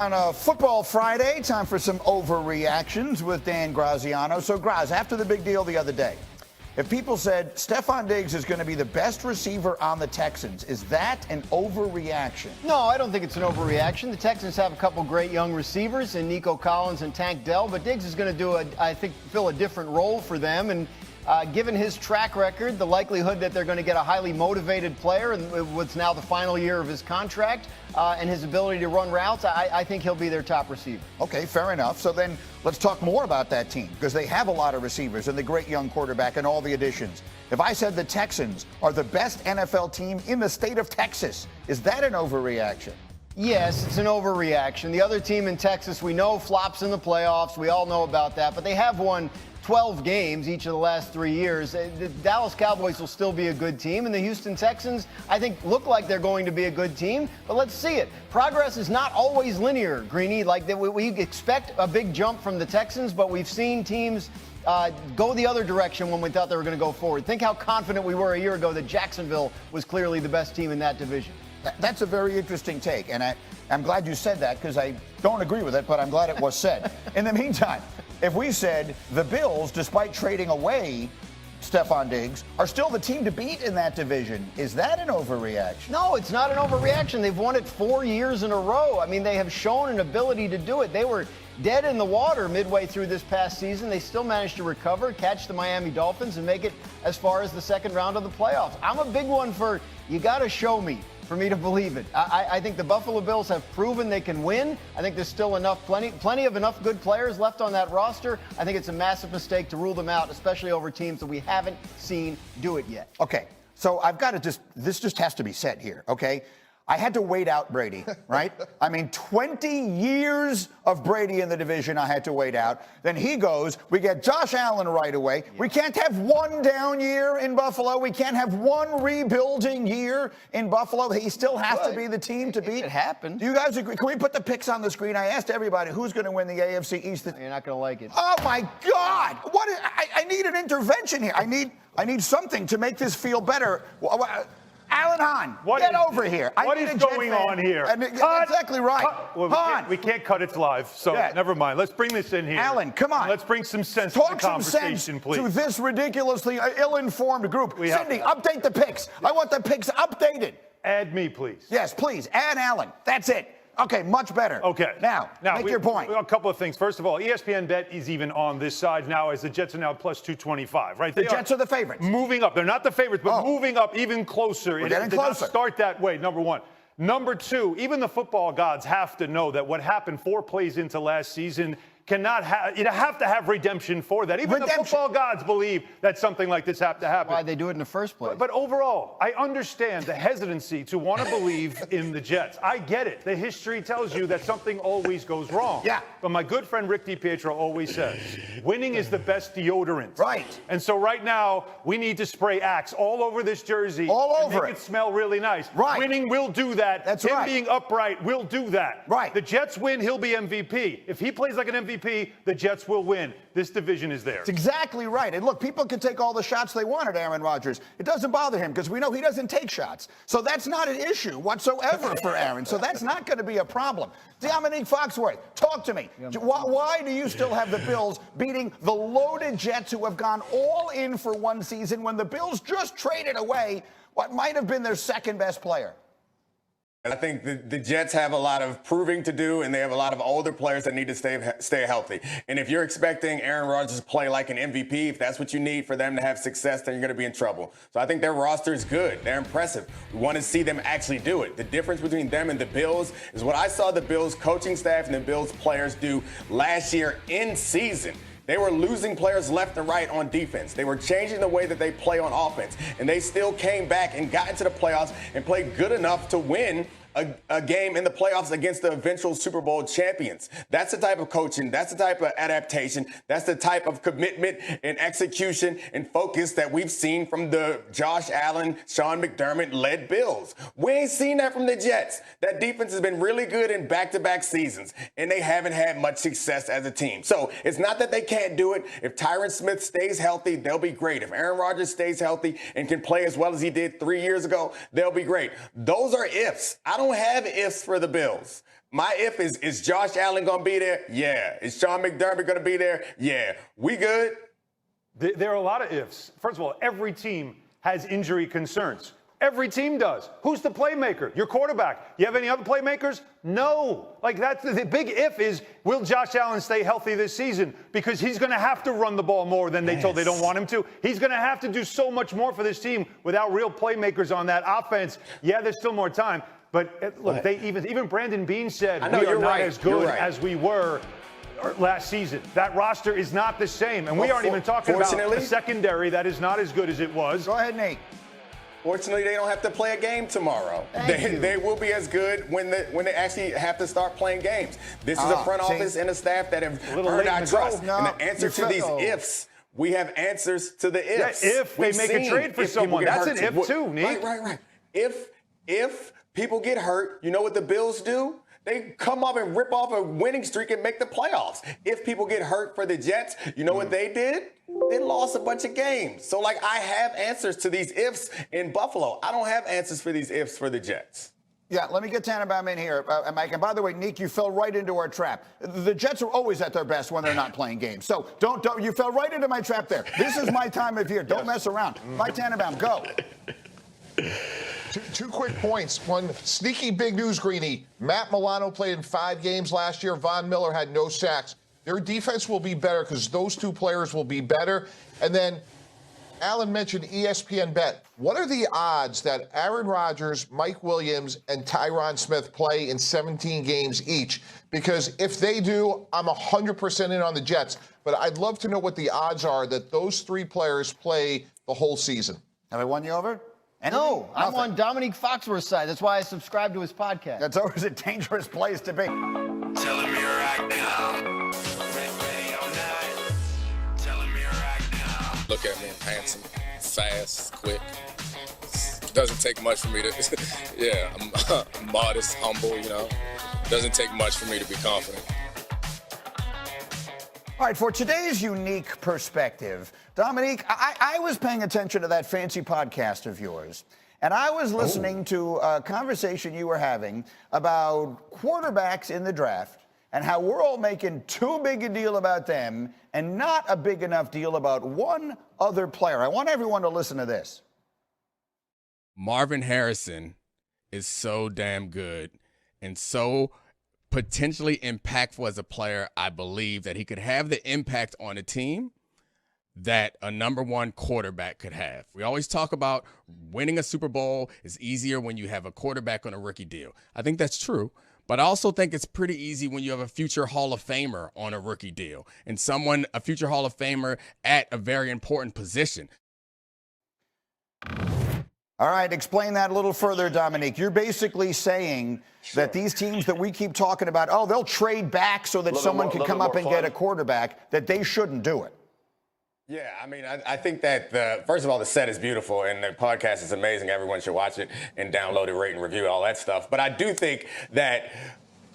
On a football Friday, time for some overreactions with Dan Graziano. So, Graz, after the big deal the other day, if people said Stefon Diggs is going to be the best receiver on the Texans, is that an overreaction? No, I don't think it's an overreaction. The Texans have a couple great young receivers in Nico Collins and Tank Dell, but Diggs is going to fill a different role for them. And given his track record, the likelihood that they're going to get a highly motivated player in what's now the final year of his contract, and his ability to run routes, I think he'll be their top receiver. Okay, fair enough. So then let's talk more about that team, because they have a lot of receivers and the great young quarterback and all the additions. If I said the Texans are the best NFL team in the state of Texas, is that an overreaction? Yes, it's an overreaction. The other team in Texas, we know, flops in the playoffs. We all know about that, but they have won 12 games each of the last 3 years. The Dallas Cowboys will still be a good team, and the Houston Texans, I think, look like they're going to be a good team, but let's see it. Progress is not always linear, Greeny. Like we expect a big jump from the Texans, but we've seen teams go the other direction when we thought they were going to go forward. Think how confident we were a year ago that Jacksonville was clearly the best team in that division. That's a very interesting take, and I'm glad you said that, because I don't agree with it, but I'm glad it was said. In the meantime, if we said the Bills, despite trading away Stefon Diggs, are still the team to beat in that division, is that an overreaction? No, it's not an overreaction. They've won it 4 years in a row. I mean, they have shown an ability to do it. They were dead in the water midway through this past season. They still managed to recover, catch the Miami Dolphins, and make it as far as the second round of the playoffs. I'm a big one for, you got to show me for me to believe it. I think the Buffalo Bills have proven they can win. I think there's still plenty of enough good players left on that roster. I think it's a massive mistake to rule them out, especially over teams that we haven't seen do it yet. Okay, so I've got to this just has to be said here, okay? I had to wait out Brady, right? I mean, 20 years of Brady in the division I had to wait out. Then he goes, we get Josh Allen right away. Yeah. We can't have one down year in Buffalo. We can't have one rebuilding year in Buffalo. He still has to be the team to beat. It happened. Do you guys agree? Can we put the picks on the screen? I asked everybody who's going to win the AFC East. You're not going to like it. Oh, my God. I need an intervention here. I need something to make this feel better. Alan Hahn, get over here. What is going on here? Exactly right. Well, we can't cut it live, so never mind. Let's bring this in here. Alan, come on. Let's bring some sense to the conversation, please. To this ridiculously ill-informed group. Cindy, update the picks. I want the picks updated. Add me, please. Yes, please. Add Alan. That's it. Okay, much better. Okay. Now make your point. A couple of things. First of all, ESPN Bet is even on this side now, as the Jets are now plus 225, right? The Jets are the favorites. Moving up. They're not the favorites, but moving up even closer. We're getting closer. Start that way, number one. Number two, even the football gods have to know that what happened 4 plays into last season cannot have, you have to have redemption for that. Even the football gods believe that something like this have to happen. Why they do it in the first place. But overall, I understand the hesitancy to want to believe in the Jets. I get it. The history tells you that something always goes wrong. Yeah. But my good friend Rick DiPietro always says, winning is the best deodorant. Right. And so right now, we need to spray Axe all over this jersey. All and over make it smell really nice. Right. Winning will do that. That's Him right. being upright will do that. Right. The Jets win, he'll be MVP. If he plays like an MVP, the Jets will win. This division is there. That's exactly right. And look, people can take all the shots they want at Aaron Rodgers. It doesn't bother him, because we know he doesn't take shots. So that's not an issue whatsoever for Aaron. So that's not going to be a problem. Dominique Foxworth, talk to me. Why do you still have the Bills beating the loaded Jets, who have gone all in for one season, when the Bills just traded away what might have been their second best player? I think the Jets have a lot of proving to do, and they have a lot of older players that need to stay healthy. And if you're expecting Aaron Rodgers to play like an MVP, if that's what you need for them to have success, then you're going to be in trouble. So I think their roster is good. They're impressive. We want to see them actually do it. The difference between them and the Bills is what I saw the Bills coaching staff and the Bills players do last year in season. They were losing players left and right on defense. They were changing the way that they play on offense. And they still came back and got into the playoffs and played good enough to win a game in the playoffs against the eventual Super Bowl champions. That's the type of coaching. That's the type of adaptation. That's the type of commitment and execution and focus that we've seen from the Josh Allen, Sean McDermott-led Bills. We ain't seen that from the Jets. That defense has been really good in back-to-back seasons, and they haven't had much success as a team. So it's not that they can't do it. If Tyron Smith stays healthy, they'll be great. If Aaron Rodgers stays healthy and can play as well as he did 3 years ago, they'll be great. Those are ifs. I don't have ifs for the Bills. My if is Josh Allen going to be there? Yeah. Is Sean McDermott going to be there? Yeah. We good? There are a lot of ifs. First of all, every team has injury concerns. Every team does. Who's the playmaker? Your quarterback. You have any other playmakers? No. Like, that's the big if is, will Josh Allen stay healthy this season? Because he's going to have to run the ball more than they don't want him to. He's going to have to do so much more for this team without real playmakers on that offense. Yeah, there's still more time. But look, even Brandon Beane said we are not as good as we were last season. That roster is not the same. And we aren't even talking about the secondary that is not as good as it was. Go ahead, Nate. Fortunately, they don't have to play a game tomorrow. They will be as good when they actually have to start playing games. This is a front office and a staff that have earned our trust. And the answer to these ifs, we have answers to the ifs. Yeah, if they make a trade for someone, that's an if too, Nate. Right. If people get hurt, you know what the Bills do? They come up and rip off a winning streak and make the playoffs. If people get hurt for the Jets, you know what they did? They lost a bunch of games. So, I have answers to these ifs in Buffalo. I don't have answers for these ifs for the Jets. Yeah, let me get Tannenbaum in here, Mike. And by the way, Nick, you fell right into our trap. The Jets are always at their best when they're not playing games. So don't you fell right into my trap there. This is my time of year. Don't mess around. Mike Tannenbaum, go. Two quick points. One, sneaky big news, Greeny. Matt Milano played in 5 games last year. Von Miller had no sacks. Their defense will be better because those 2 players will be better. And then Alan mentioned ESPN Bet. What are the odds that Aaron Rodgers, Mike Williams, and Tyron Smith play in 17 games each? Because if they do, I'm 100% in on the Jets. But I'd love to know what the odds are that those 3 players play the whole season. Have I won you over? Anything? No, I'm Nothing. on Dominique Foxworth's side. That's why I subscribe to his podcast. That's always a dangerous place to be. Telling me right now. Telling me right now. Look at me, I'm handsome, fast, quick. It doesn't take much for me to, I'm modest, humble, Doesn't take much for me to be confident. All right, for today's unique perspective, Dominique, I was paying attention to that fancy podcast of yours, and I was listening to a conversation you were having about quarterbacks in the draft and how we're all making too big a deal about them and not a big enough deal about one other player. I want everyone to listen to this. Marvin Harrison is so damn good and so potentially impactful as a player. I believe that he could have the impact on a team that a number 1 quarterback could have. We always talk about winning a Super Bowl is easier when you have a quarterback on a rookie deal. I think that's true, but I also think it's pretty easy when you have a future Hall of Famer on a rookie deal and a future Hall of Famer at a very important position. All right, explain that a little further, Dominique. You're basically saying that these teams that we keep talking about, they'll trade back so that someone can come up and get a quarterback, that they shouldn't do it. Yeah, I think that, first of all, the set is beautiful and the podcast is amazing. Everyone should watch it and download it, rate and review, all that stuff. But I do think that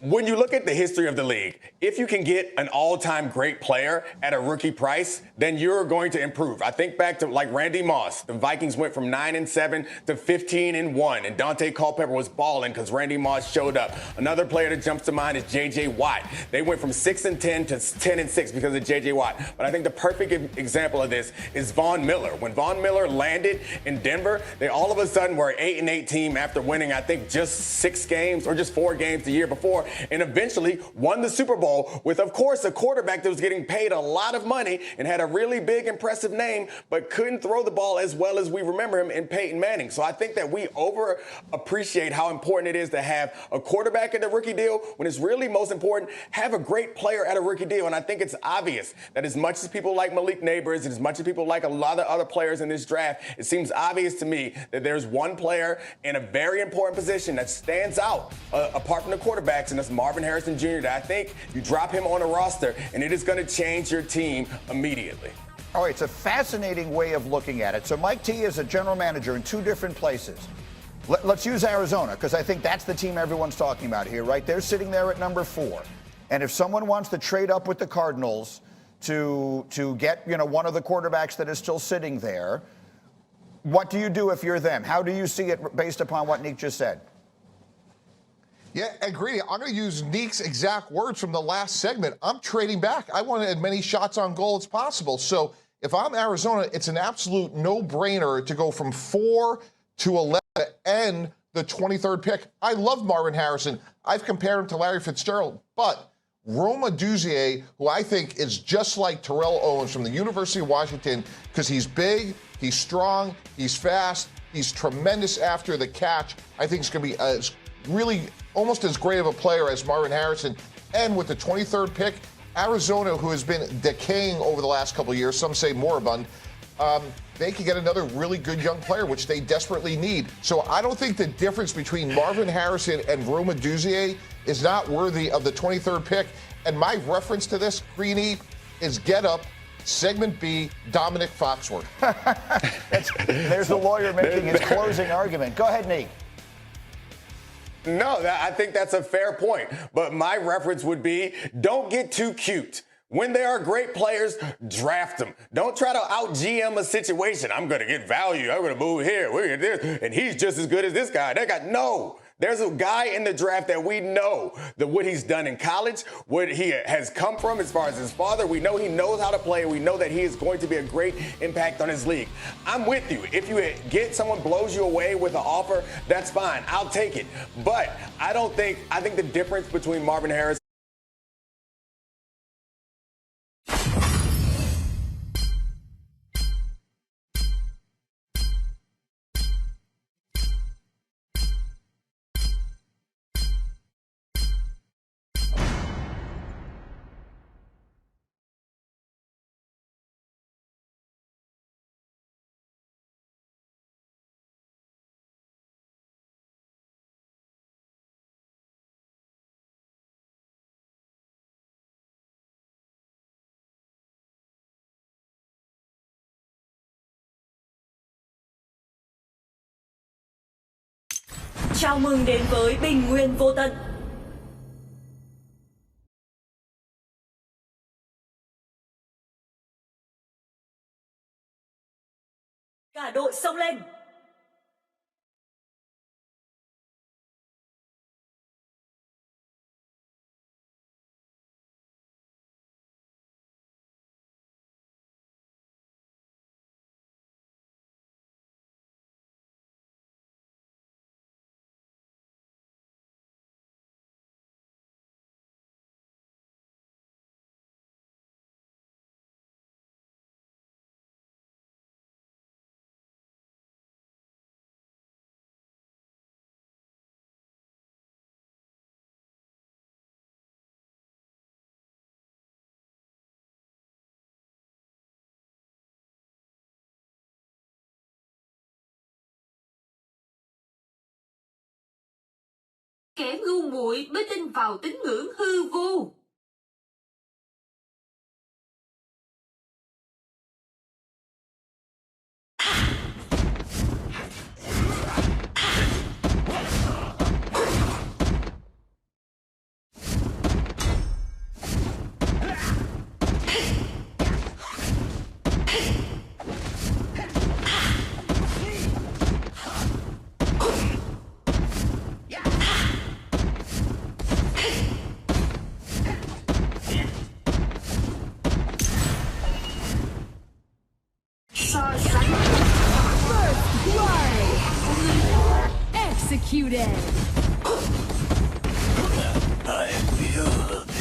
when you look at the history of the league, if you can get an all-time great player at a rookie price, then you're going to improve. I think back to Randy Moss. The Vikings went from 9-7 to 15-1, and Dante Culpepper was balling because Randy Moss showed up. Another player that jumps to mind is J.J. Watt. They went from 6-10 to 10-6 because of J.J. Watt. But I think the perfect example of this is Von Miller. When Von Miller landed in Denver, they all of a sudden were an 8-8 team after winning, I think, just 6 games or just 4 games the year before, and eventually won the Super Bowl with, of course, a quarterback that was getting paid a lot of money and had a really big, impressive name, but couldn't throw the ball as well as we remember him in Peyton Manning. So I think that we over appreciate how important it is to have a quarterback at the rookie deal when it's really most important, have a great player at a rookie deal. And I think it's obvious that as much as people like Malik Neighbors and as much as people like a lot of other players in this draft, it seems obvious to me that there's one player in a very important position that stands out apart from the quarterbacks, and that's Marvin Harrison Jr. that I think you drop him on a roster and it is going to change your team immediately. All right, it's a fascinating way of looking at it. So Mike T is a general manager in 2 different places. Let's use Arizona, because I think that's the team everyone's talking about here, right? They're sitting there at number 4. And if someone wants to trade up with the Cardinals to get, one of the quarterbacks that is still sitting there, what do you do if you're them? How do you see it based upon what Nick just said? Yeah, and Greeny, I'm going to use Neek's exact words from the last segment. I'm trading back. I want as many shots on goal as possible. So if I'm Arizona, it's an absolute no-brainer to go from 4 to 11 and the 23rd pick. I love Marvin Harrison. I've compared him to Larry Fitzgerald, but Roma Duzier, who I think is just like Terrell Owens from the University of Washington, because he's big, he's strong, he's fast, he's tremendous after the catch. I think he's going to be really almost as great of a player as Marvin Harrison. And with the 23rd pick, Arizona, who has been decaying over the last couple of years, some say moribund, they could get another really good young player, which they desperately need. So I don't think the difference between Marvin Harrison and Roma Duzier is not worthy of the 23rd pick. And my reference to this, Greeny, is Get Up, Segment B, Dominic Foxworth. There's the lawyer making his closing argument. Go ahead, Nick. No, I think that's a fair point. But my reference would be, don't get too cute. When there are great players, draft them. Don't try to out-GM a situation. I'm going to get value. I'm going to move here. We're going to this. And he's just as good as this guy. No. There's a guy in the draft that we know that what he's done in college, what he has come from as far as his father. We know he knows how to play. We know that he is going to be a great impact on his league. I'm with you. If you get someone blows you away with an offer, that's fine. I'll take it. But I think the difference between Marvin Harris Chào mừng đến với Bình Nguyên Vô Tận. Cả đội xông lên. Kẻ ngu muội mới tin vào tín ngưỡng hư vô. Executed. I feel it.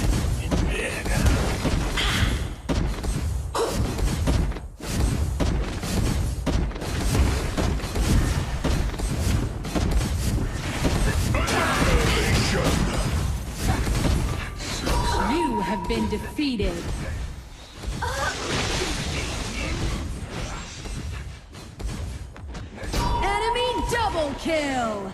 You have been defeated. Enemy double kill.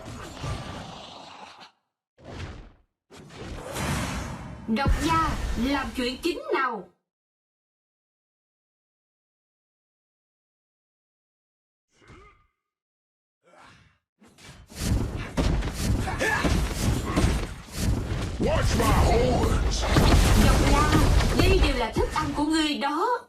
Độc gia, làm chuyện chính nào. Watch my horns. Độc gia, đây đều là thức ăn của người đó.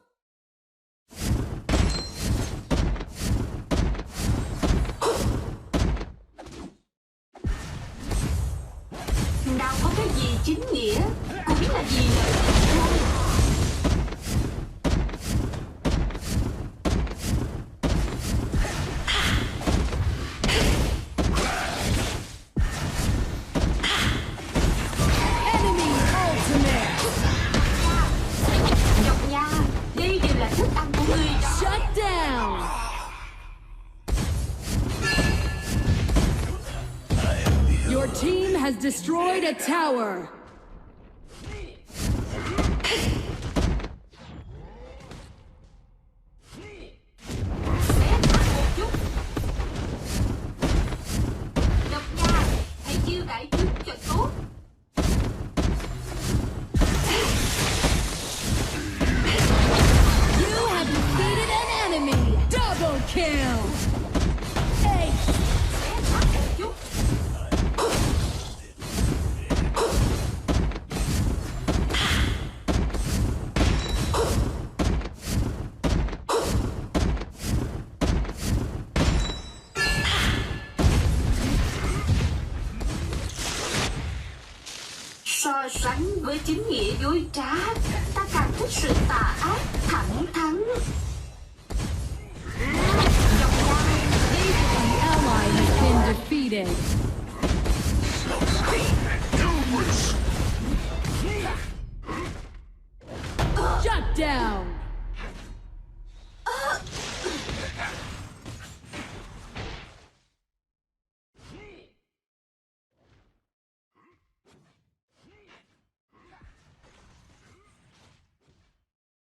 destroyed a tower. Xé nát một chút. Độc nha, hãy chiêu đại chúng cho tốt. You have defeated an enemy. Double kill. Ace. Xé nát một chút. So sánh với chính nghĩa dối trá, ta càng thích sự tà ác thẳng thắn. Độc nha, An ally has been defeated.